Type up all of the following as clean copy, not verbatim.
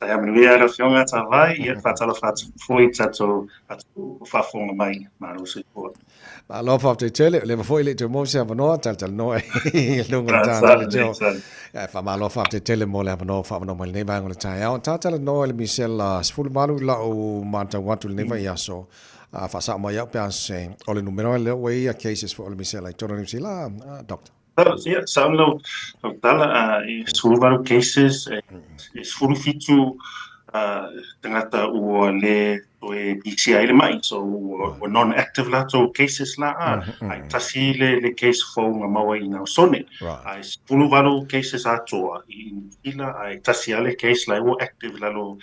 Taeao Manuia la fionga tawai ia fatala fatu foi tato atu fafonga mai Malu se ko. Malo fa te tele le fa foi le te mo se no tal no e lunga ta tele jo Exactly. fa malo fa te tele mo le no fa no le va ngol ta tal no le misela sful malu la o mata watu le va ya so fa sa mo ya pa se o le numero le we ya cases for le misela to no sila doctor. Yeah, samlo tala sulvaru cases sulu fitu tangata ua le toe PCI le mai so ua non-active la so cases la ai tasi le case fo nga maua I nau sone ai sulu valu cases atoa I ila ai tasi ale case la ua active la lo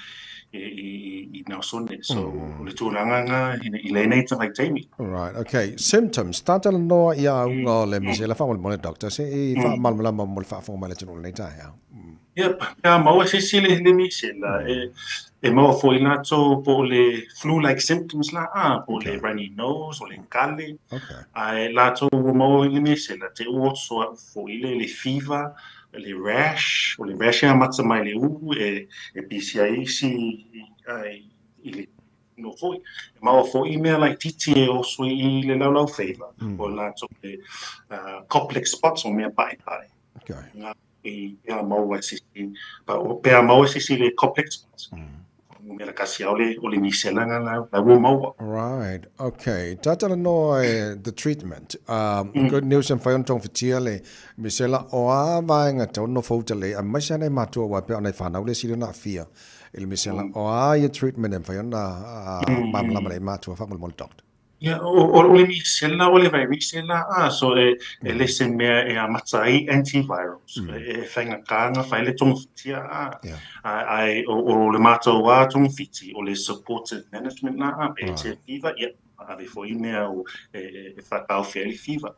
I nau sone so le tūranga nga I le nei tangai taimi. Right, okay. Symptoms. Tata no ia unga le misela fa mo doctor se I fa mal mala mo fa fo mala tino le ta ya. Yep, maua se sile le misela maua fo ina to po le flu-like symptoms la po le runny nose o le kale. Okay. Ai la to maua le misela te o so fo ile le fever, le rash, o le rash a matsa mai le PCI si ai ile no foi. Maua fo email like titi o so I le lau fever. O la to le complex spots o mea pai. Okay. Pea maua sisi pea maua sisi le complex spots. Mera kasi o le misela nga la maua. Right. Okay. Tata no the treatment. Good news and fayon tong fitia le misela o a va nga to no fo le a masana matua wa pe ona fa na le silo na fia. Il misela o a your treatment and fayon na mam la le matua fa mo doctor. Yeah, o le misela o le vai misela so le se mea a matai antivirals whainga kanga whai le tong fitia ai o le mātou wā tong fiti o le supportive management na e te fever ave fo I mea o whakao fairly fever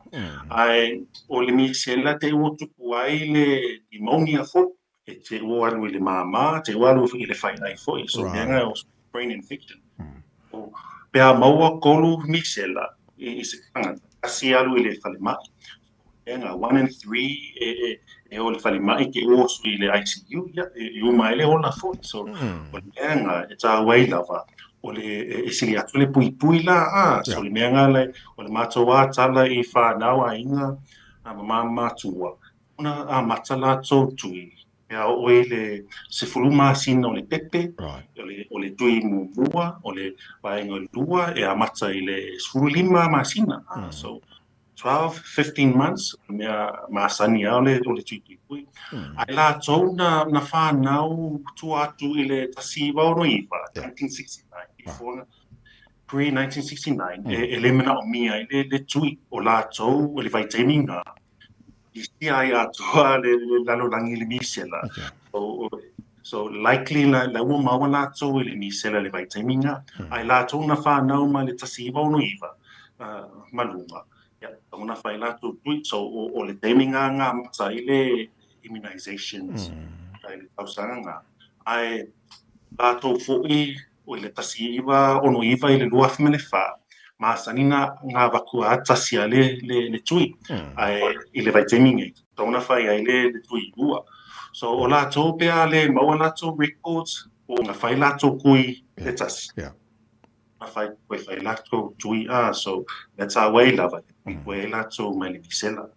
ai o le misela te o tupu ai le pneumonia fo te o alu I le māmā te o alu I le whainai fo so mea o brain infection pea maua kolu misela I se kanga kasi alu I le whale mai. Enga 1 in 3 o le whale mai ke o su I le ICU I o mai le ona fo so o le enga e tā wai lava o le sili atu le pui pui la so le meanga le o le mātua tala I whanau a inga mama mātua ona a matala tō tui pea o le se fuluma sina o le pepe o le tui mua o le waenga lua e a mata I le sfulima masina so 12, 15 months mea masani o le tui pui ai la tau na whanau tu atu I le tasiva o no iwa 1969 pre-1969 e le mena o mia I le tui o la tau o le vitaminga I sia ai atoa le lalolangi le misela so likely la ua maua la tau I le misela le vitaminga ai la tau na whanau ma le tasiva o no iwa malunga ona whai la tau tui so o le taiminga ngā mata I le immunizations ai le tausanga ngā ai la tau fo'i o le tasiva o no iwa I le lua whimele wha masani ngā wakua tasia le tui ai I le vitaminga tauna whai ai le tui lua so o la tau pea le maua la tau records o ngā whai la tau kui le tasi whai la tau tui so that's our way lava wai la tau mai le misela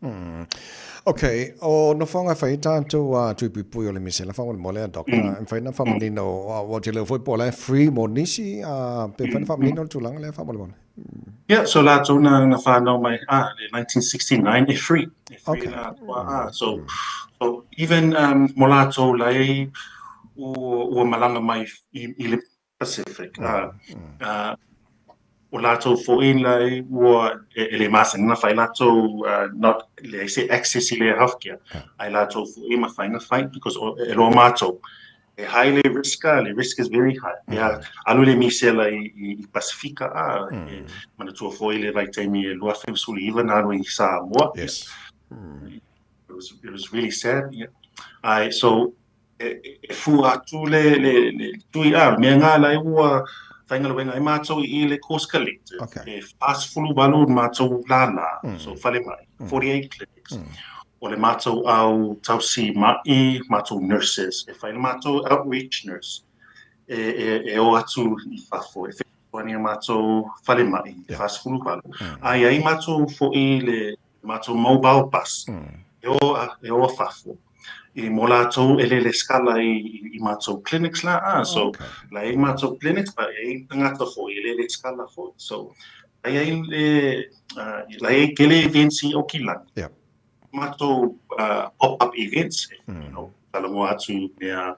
Okay, o no whanga whai tātou tui pui o le misela whanga mo le doctor and whai na whamanino o te leo whai le free mo nisi pe whai na whamanino tu langa le whanga mo Yeah, so la tau na whanau mai le 1969 e free la so even mo la tau lai ua malanga mai I le Pacific o la tau fo'i lai ua le masani na whai la tau not le se access I le healthcare ai la tau fo'i ma whainga whai because e loa mātou e high le risk is very high alu le misela I Pacifica mana tua fo'i le vaitaimi e lua whewsuli iwa na alu I Samoa yes it was really sad ai so e fu atu le tui mea ngā lai ua whainga luenga I mātou I le course collective e fast fulu walu mātou lala so whale mai 48 clinics o le mātou au tausi mai mātou nurses e whaile mātou outreach nurse e o atu I whafo, e whani mato whale mai, whasfulu palu. Ai mato fo I le mato mobile bus, e o whafo. I mo lātou le skala I mātou clinics la so la mātou clinics pa tangata fo I le skala fo so ai la kele events I Okilang mātou pop-up events you know talomo atu mea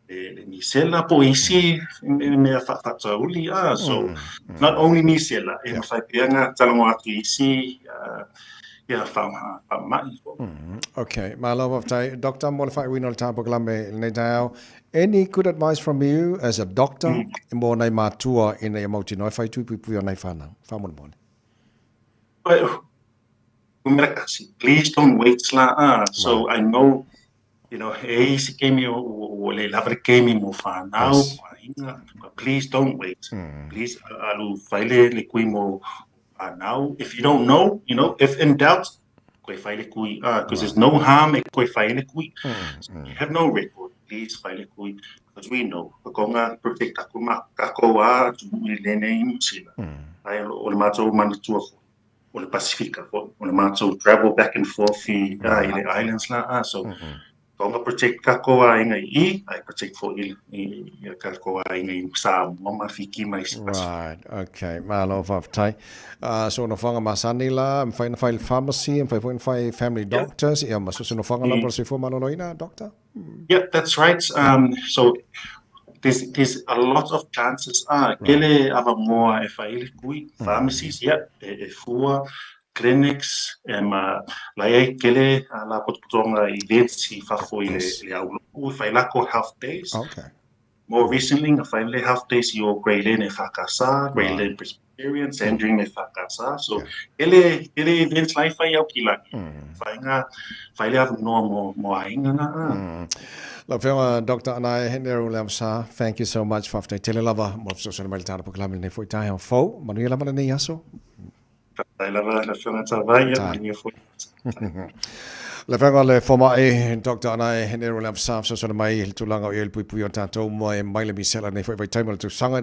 le misela po isi mea whatauli so not only misela e mawhaipianga talomo atu isi Okay, Malu of Doctor Molify Winol Tapoglambe Taeao. Any good advice from you as a doctor in Bonai Matua in a Motino if I two people on Naifana? Famon Bon. Please don't wait so I know you know easy game or le game mo fa now please don't wait please alu file le kuimo now if you don't know you know if in doubt because there's no harm in so you have no record please file because we know konga protect akuma kakoa tu lene imsila ai o mato manitua o le Pacifica o le mato travel back and forth I the islands la so konga protect kakoa inga I protect for kakoa inga sa mama fiki mai right okay Malu of Tai so no fanga masani la file pharmacy and 5.5 family doctors yeah maso no fanga la por si fo maloloina doctor yeah that's right so there's a lot of chances kele ava more if I pharmacies fua clinics la kele la potonga events I fafo le au if I lako health days more recently if I le health days your grade in fakasa grade in experience and during fakasa so kele events life I au kila fa le have normal mo ainga na Dr. Anae Neru Leavasa, thank you so much for telling lava mo social media para proclamar ne foi Taeao fo Manuela mana ne yaso le fanga le forma Dr. Anae Neru Leavasa social mai tulanga o el pui o tatou mo e mai le misela ne foi time to sanga